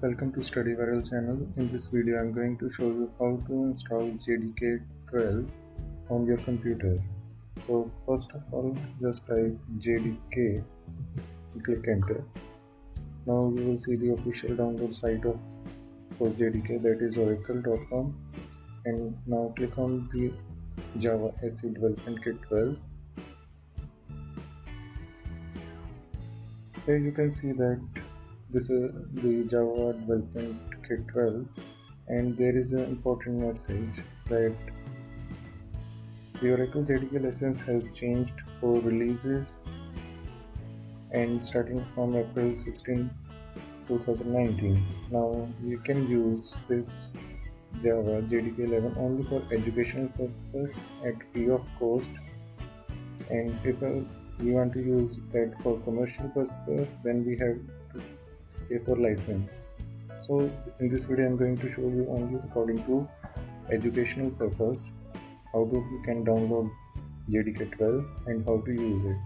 welcome to StudyViral channel. In this video I am going to show you how to install JDK 12 on your computer. So first of all, just type JDK and click enter. Now you will see the official download site of for JDK, that is oracle.com, and now click on the Java SE Development Kit 12. Here you can see that this is the Java Development Kit 12, and there is an important message that the Oracle JDK license has changed for releases and starting from April 16, 2019. Now you can use this Java JDK 11 only for educational purpose at free of cost, and if we want to use that for commercial purpose, then we have to pay for license. So in this video I am going to show you only according to educational purpose how you can download JDK 12 and how to use it,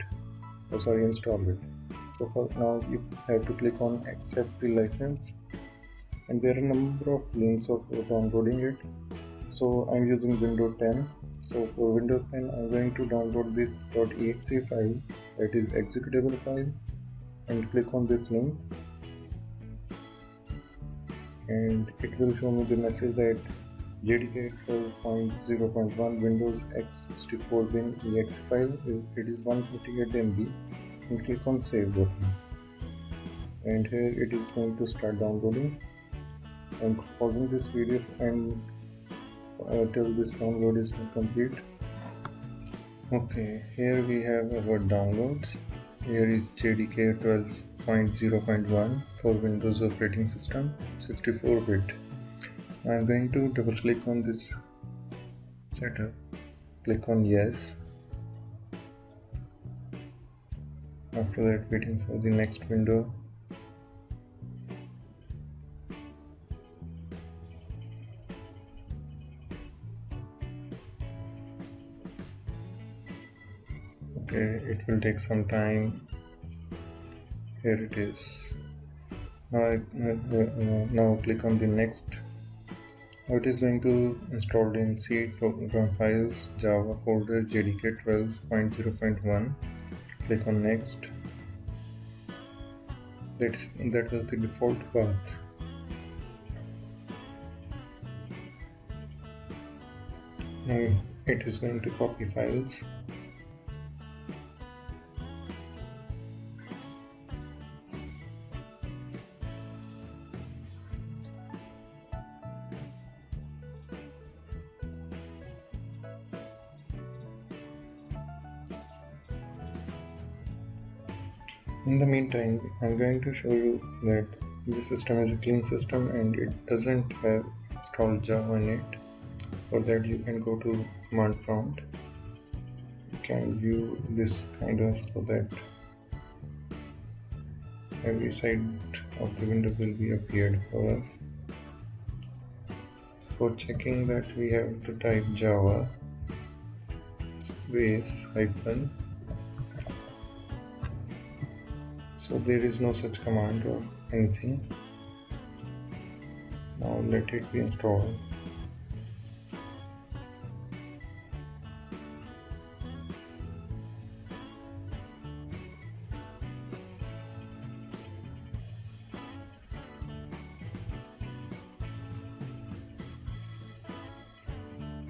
install it. So for now you have to click on accept the license, and there are a number of links of downloading it. So I'm using Windows 10. So for Windows 10 I'm going to download this .exe file, that is executable file, and click on this link, and it will show me the message that JDK 12.0.1 Windows x64 bin exe file, it is 158 MB, and click on save button, and here it is going to start downloading. I'm pausing this video and till this download is complete. Okay, here we have our downloads. Here is JDK 12.0.1 for Windows operating system 64-bit. I'm going to double click on this setup, click on yes. After that, waiting for the next window. Okay, it will take some time. Here it is. Now click on the next. Now it is going to install in C program files Java folder JDK 12.0.1. Click on next. That was the default path. Now it is going to copy files. In the meantime, I'm going to show you that this system is a clean system and it doesn't have installed Java in it. For that you can go to command prompt. You can view this kind of so that every side of the window will be appeared for us. For checking that, we have to type Java space hyphen. So there is no such command or anything. Now let it be installed.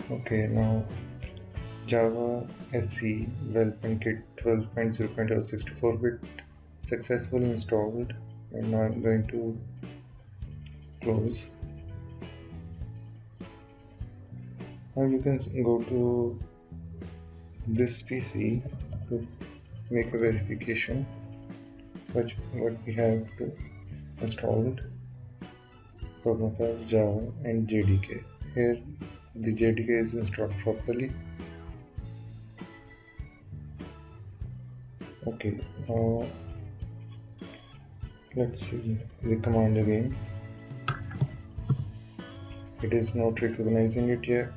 Okay, now Java SE Development Kit 12.0.0 64-bit successfully installed, and now I'm going to close. Now you can go to this PC to make a verification what we have to installed program files Java and JDK. Here the JDK is installed properly. Okay, now let's see the command again. It is not recognizing it yet,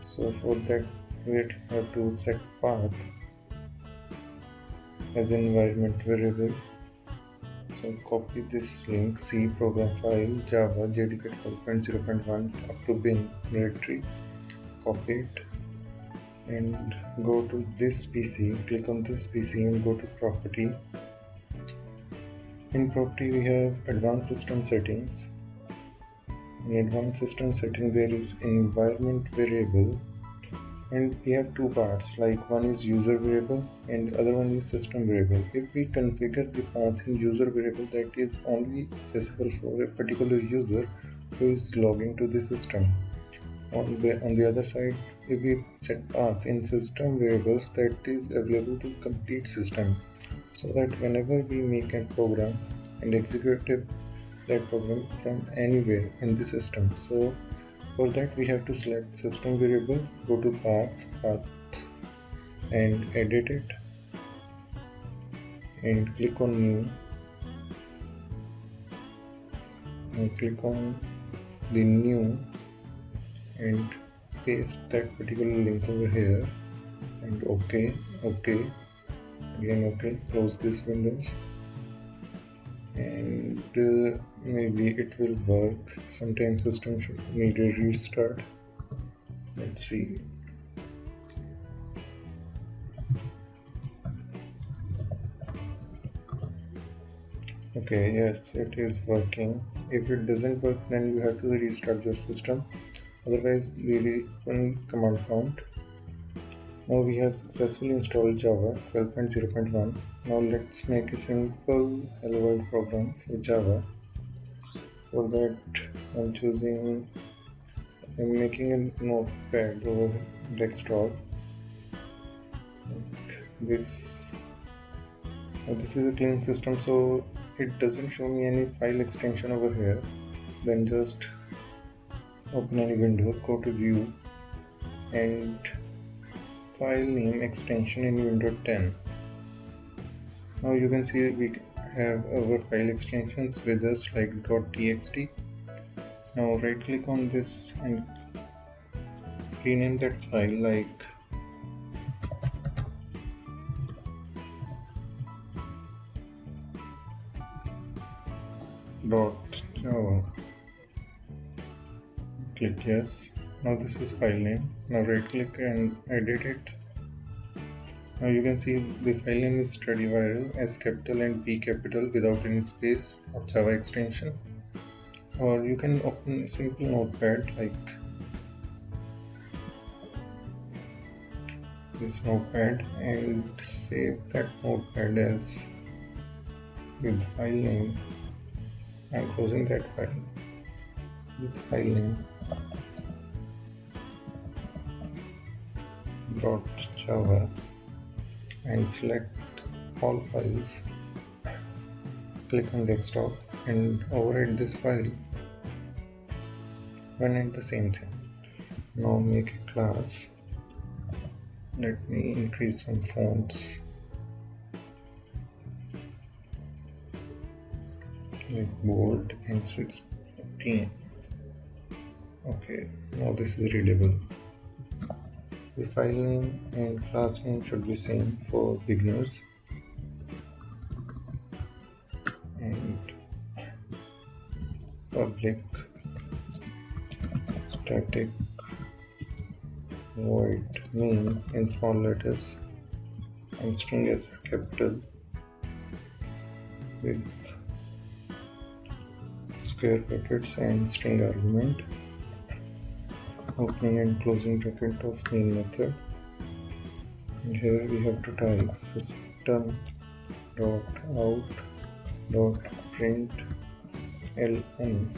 so for that we have to set path as environment variable. So copy this link, C program file Java JDK 12.0.1 up to bin directory, copy it and go to this PC, click on this PC and go to property. In property we have advanced system settings. In advanced system setting there is environment variable, and we have two parts, like one is user variable and other one is system variable. If we configure the path in user variable, that is only accessible for a particular user who is logging to the system. On the other side, if we set path in system variables, that is available to complete system, so that whenever we make a program and execute that program from anywhere in the system. So for that we have to select system variable, go to path and edit it and click on new and click on the new and paste that particular link over here and OK, again OK, close this windows and maybe it will work. Sometimes system should need a restart. Let's see. Okay, yes, it is working. If it doesn't work, then you have to restart your system. Otherwise, we run command prompt. Now we have successfully installed Java 12.0.1. Now let's make a simple hello world program for Java. For that, I'm making a notepad over desktop. This is a clean system, so it doesn't show me any file extension over here. Then just open any window, go to view and file name extension in window 10. Now you can see we have our file extensions with us like .txt. Now right click on this and rename that file like .java. Click yes. Now this is file name. Now right click and edit it. Now you can see the file name is StudyViral, S capital and P capital without any space or Java extension. Or you can open a simple notepad like this notepad and save that notepad as with file name. I'm closing that file with file name .java and select all files. Click on desktop and overwrite this file. Run it the same thing. Now make a class. Let me increase some fonts like bold and 16. Okay, now this is readable. The file name and class name should be same for beginners and public static void main in small letters and string as capital with square brackets and string argument, opening and closing bracket of main method, and here we have to type system dot out dot print ln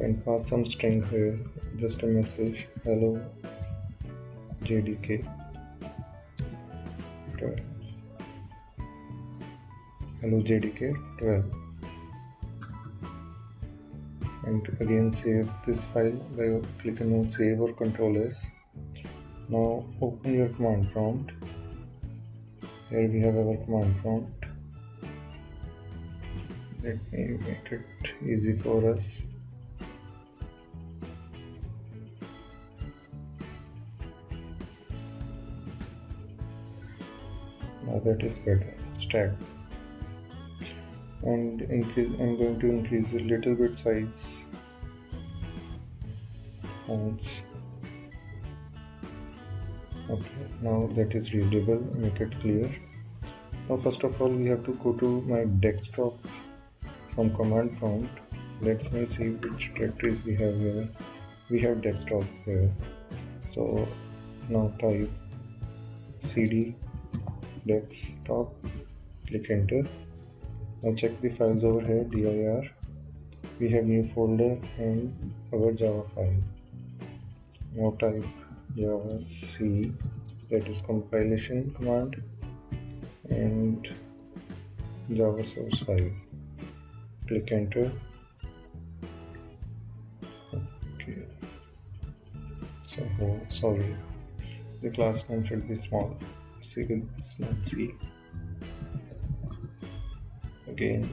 and pass some string here, just a message hello JDK 12, hello JDK 12, and again save this file by clicking on save or Ctrl S. Now open your command prompt. Here we have our command prompt. Let me make it easy for us. Now that is better. stack, and I'm going to increase a little bit size once. Okay, now that is readable, make it clear. Now first of all we have to go to my desktop from command prompt. Let me see which directories we have here. We have desktop here, so now type cd desktop, click enter. Now check the files over here, dir. We have new folder and our Java file. Now type java c, that is compilation command, and java source file. Click enter. Okay. So sorry, the class name should be small. C with small c. Again.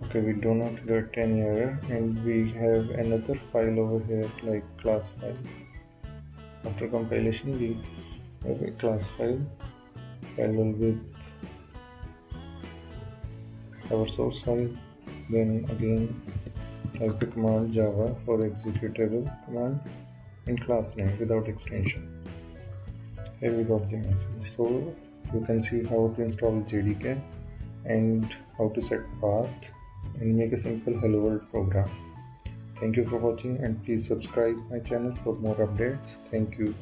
Okay, we do not get any error, and we have another file over here like class file. After compilation we have a class file parallel with our source file. Then again type the command java for executable command and class name without extension. Here we got the message. So you can see how to install JDK and how to set path and make a simple hello world program. Thank you for watching, and please subscribe my channel for more updates. Thank you.